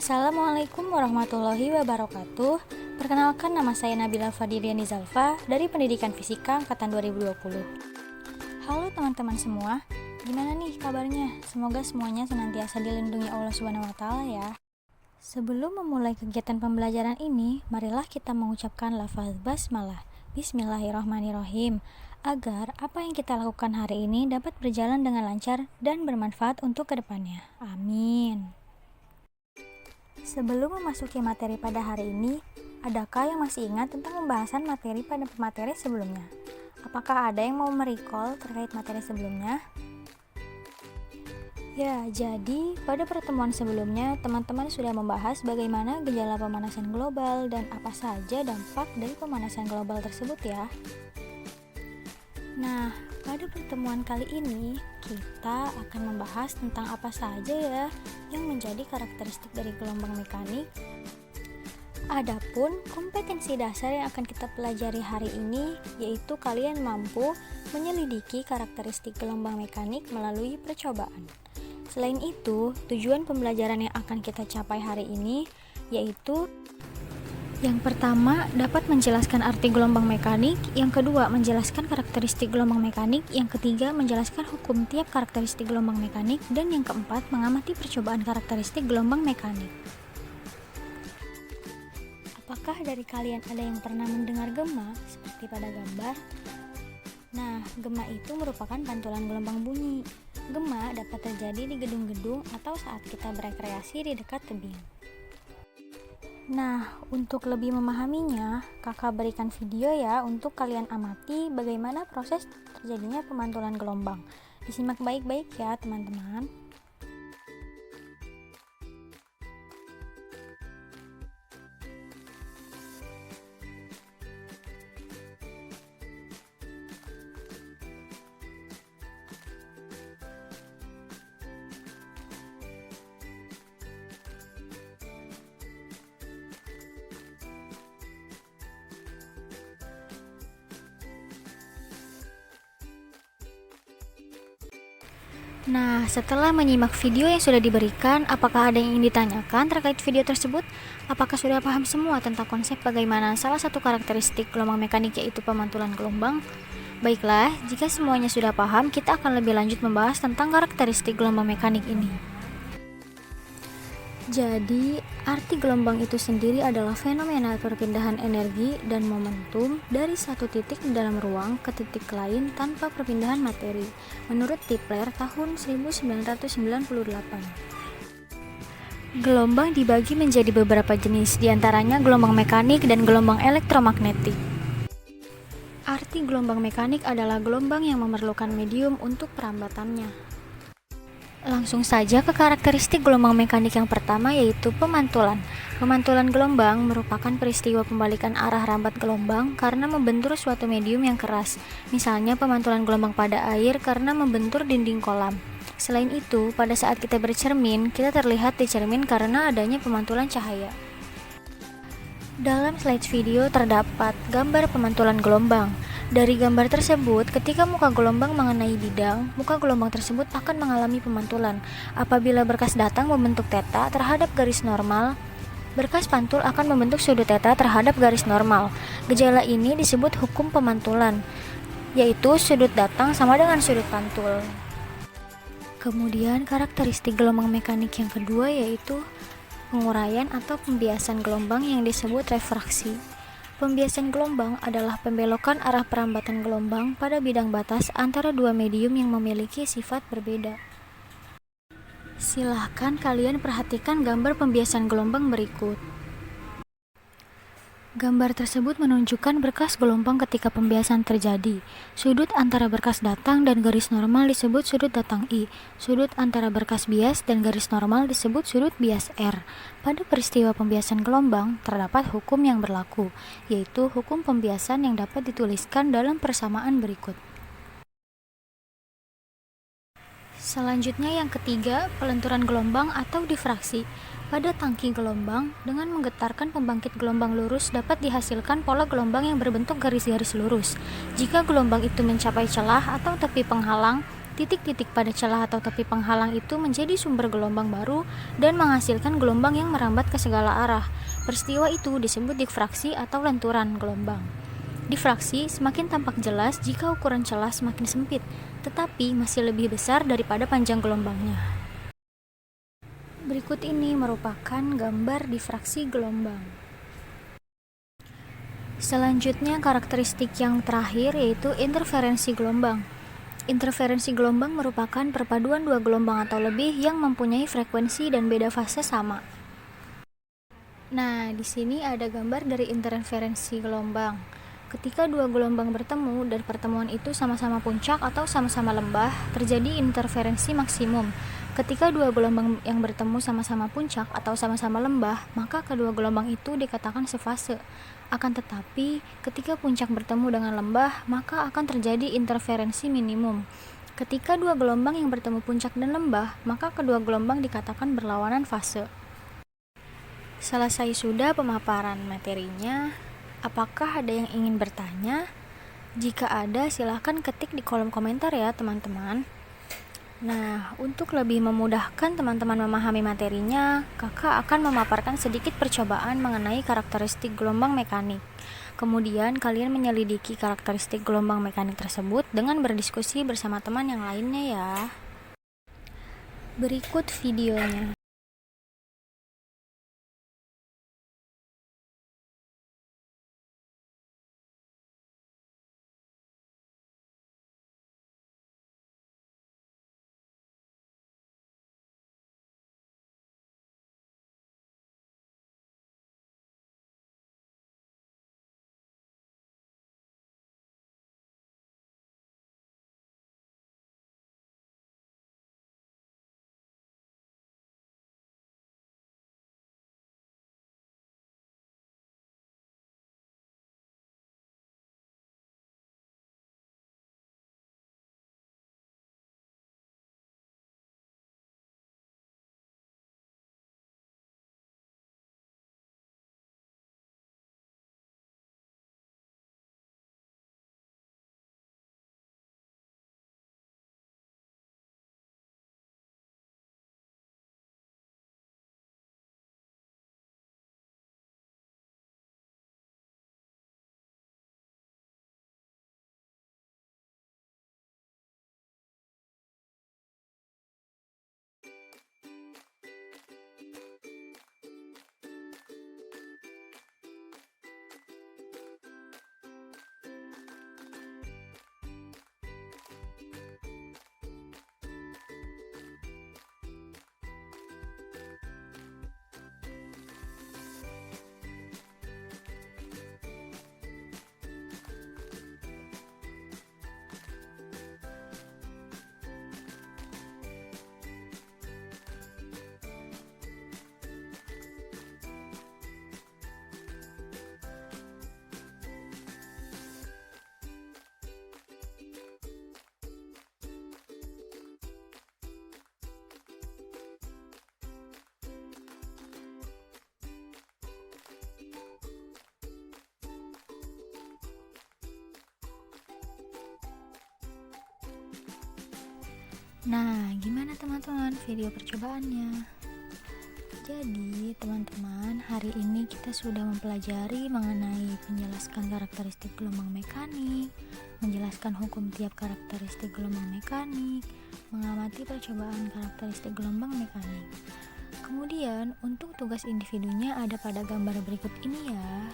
Assalamualaikum warahmatullahi wabarakatuh. Perkenalkan, nama saya Nabila Fadiliani Zalfa dari Pendidikan Fisika Angkatan 2020. Halo teman-teman semua, gimana nih kabarnya? Semoga semuanya senantiasa dilindungi Allah SWT ya. Sebelum memulai kegiatan pembelajaran ini, marilah kita mengucapkan lafaz basmalah, Bismillahirrahmanirrahim, agar apa yang kita lakukan hari ini dapat berjalan dengan lancar dan bermanfaat untuk kedepannya. Amin. Sebelum memasuki materi pada hari ini, adakah yang masih ingat tentang pembahasan materi pada materi sebelumnya? Apakah ada yang mau merecall terkait materi sebelumnya? Ya, jadi pada pertemuan sebelumnya, teman-teman sudah membahas bagaimana gejala pemanasan global dan apa saja dampak dari pemanasan global tersebut ya. Nah, pada pertemuan kali ini, kita akan membahas tentang apa saja ya yang menjadi karakteristik dari gelombang mekanik. Adapun kompetensi dasar yang akan kita pelajari hari ini, yaitu kalian mampu menyelidiki karakteristik gelombang mekanik melalui percobaan. Selain itu, tujuan pembelajaran yang akan kita capai hari ini, yaitu yang pertama, dapat menjelaskan arti gelombang mekanik. Yang kedua, menjelaskan karakteristik gelombang mekanik. Yang ketiga, menjelaskan hukum tiap karakteristik gelombang mekanik. Dan yang keempat, mengamati percobaan karakteristik gelombang mekanik. Apakah dari kalian ada yang pernah mendengar gema seperti pada gambar? Nah, gema itu merupakan pantulan gelombang bunyi. Gema dapat terjadi di gedung-gedung atau saat kita berekreasi di dekat tebing. Nah, untuk lebih memahaminya, kakak berikan video ya untuk kalian amati bagaimana proses terjadinya pemantulan gelombang. Disimak baik-baik ya teman-teman. Nah, setelah menyimak video yang sudah diberikan, apakah ada yang ingin ditanyakan terkait video tersebut? Apakah sudah paham semua tentang konsep bagaimana salah satu karakteristik gelombang mekanik yaitu pemantulan gelombang? Baiklah, jika semuanya sudah paham, kita akan lebih lanjut membahas tentang karakteristik gelombang mekanik ini. Jadi, arti gelombang itu sendiri adalah fenomena perpindahan energi dan momentum dari satu titik di dalam ruang ke titik lain tanpa perpindahan materi, menurut Tipler tahun 1998. Gelombang dibagi menjadi beberapa jenis, diantaranya gelombang mekanik dan gelombang elektromagnetik. Arti gelombang mekanik adalah gelombang yang memerlukan medium untuk perambatannya. Langsung saja ke karakteristik gelombang mekanik yang pertama, yaitu pemantulan. Pemantulan gelombang merupakan peristiwa pembalikan arah rambat gelombang karena membentur suatu medium yang keras. Misalnya pemantulan gelombang pada air karena membentur dinding kolam. Selain itu, pada saat kita bercermin, kita terlihat di cermin karena adanya pemantulan cahaya. Dalam slide video terdapat gambar pemantulan gelombang. Dari gambar tersebut, ketika muka gelombang mengenai bidang, muka gelombang tersebut akan mengalami pemantulan. Apabila berkas datang membentuk theta terhadap garis normal, berkas pantul akan membentuk sudut theta terhadap garis normal. Gejala ini disebut hukum pemantulan, yaitu sudut datang sama dengan sudut pantul. Kemudian karakteristik gelombang mekanik yang kedua yaitu penguraian atau pembiasan gelombang yang disebut refraksi. Pembiasan gelombang adalah pembelokan arah perambatan gelombang pada bidang batas antara dua medium yang memiliki sifat berbeda. Silahkan kalian perhatikan gambar pembiasan gelombang berikut. Gambar tersebut menunjukkan berkas gelombang ketika pembiasan terjadi. Sudut antara berkas datang dan garis normal disebut sudut datang I. Sudut antara berkas bias dan garis normal disebut sudut bias R. Pada peristiwa pembiasan gelombang, terdapat hukum yang berlaku, yaitu hukum pembiasan yang dapat dituliskan dalam persamaan berikut. Selanjutnya yang ketiga, pelenturan gelombang atau difraksi. Pada tangki gelombang, dengan menggetarkan pembangkit gelombang lurus dapat dihasilkan pola gelombang yang berbentuk garis-garis lurus. Jika gelombang itu mencapai celah atau tepi penghalang, Titik-titik pada celah atau tepi penghalang itu menjadi sumber gelombang baru dan menghasilkan gelombang yang merambat ke segala arah. Peristiwa itu disebut difraksi atau lenturan gelombang. Difraksi semakin tampak jelas jika ukuran celah semakin sempit, tetapi masih lebih besar daripada panjang gelombangnya. Berikut ini merupakan gambar difraksi gelombang. Selanjutnya, karakteristik yang terakhir yaitu interferensi gelombang. Interferensi gelombang merupakan perpaduan dua gelombang atau lebih yang mempunyai frekuensi dan beda fase sama. Nah, di sini ada gambar dari interferensi gelombang. Ketika dua gelombang bertemu dan pertemuan itu sama-sama puncak atau sama-sama lembah, terjadi interferensi maksimum. Ketika dua gelombang yang bertemu sama-sama puncak atau sama-sama lembah, maka kedua gelombang itu dikatakan sefase. Akan tetapi, ketika puncak bertemu dengan lembah, maka akan terjadi interferensi minimum. Ketika dua gelombang yang bertemu puncak dan lembah, maka kedua gelombang dikatakan berlawanan fase. Selesai sudah pemaparan materinya. Apakah ada yang ingin bertanya? Jika ada, silahkan ketik di kolom komentar ya teman-teman. Nah, untuk lebih memudahkan teman-teman memahami materinya, kakak akan memaparkan sedikit percobaan mengenai karakteristik gelombang mekanik. Kemudian, kalian menyelidiki karakteristik gelombang mekanik tersebut dengan berdiskusi bersama teman yang lainnya ya. Berikut videonya. Nah, gimana teman-teman video percobaannya? Jadi, teman-teman, hari ini kita sudah mempelajari mengenai menjelaskan karakteristik gelombang mekanik, menjelaskan hukum tiap karakteristik gelombang mekanik, mengamati percobaan karakteristik gelombang mekanik. Kemudian, untuk tugas individunya ada pada gambar berikut ini ya.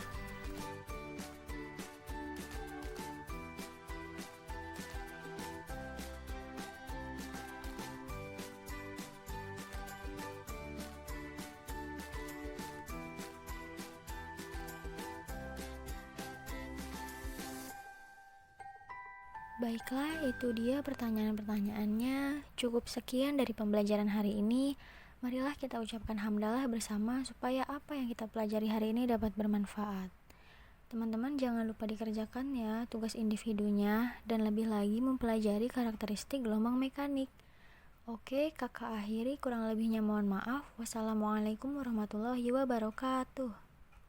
Baiklah, itu dia pertanyaan-pertanyaannya. Cukup sekian dari pembelajaran hari ini. Marilah kita ucapkan hamdalah bersama supaya apa yang kita pelajari hari ini dapat bermanfaat. Teman-teman jangan lupa dikerjakan ya tugas individunya dan lebih lagi mempelajari karakteristik gelombang mekanik. Oke, kakak akhiri, kurang lebihnya mohon maaf. Wassalamualaikum warahmatullahi wabarakatuh.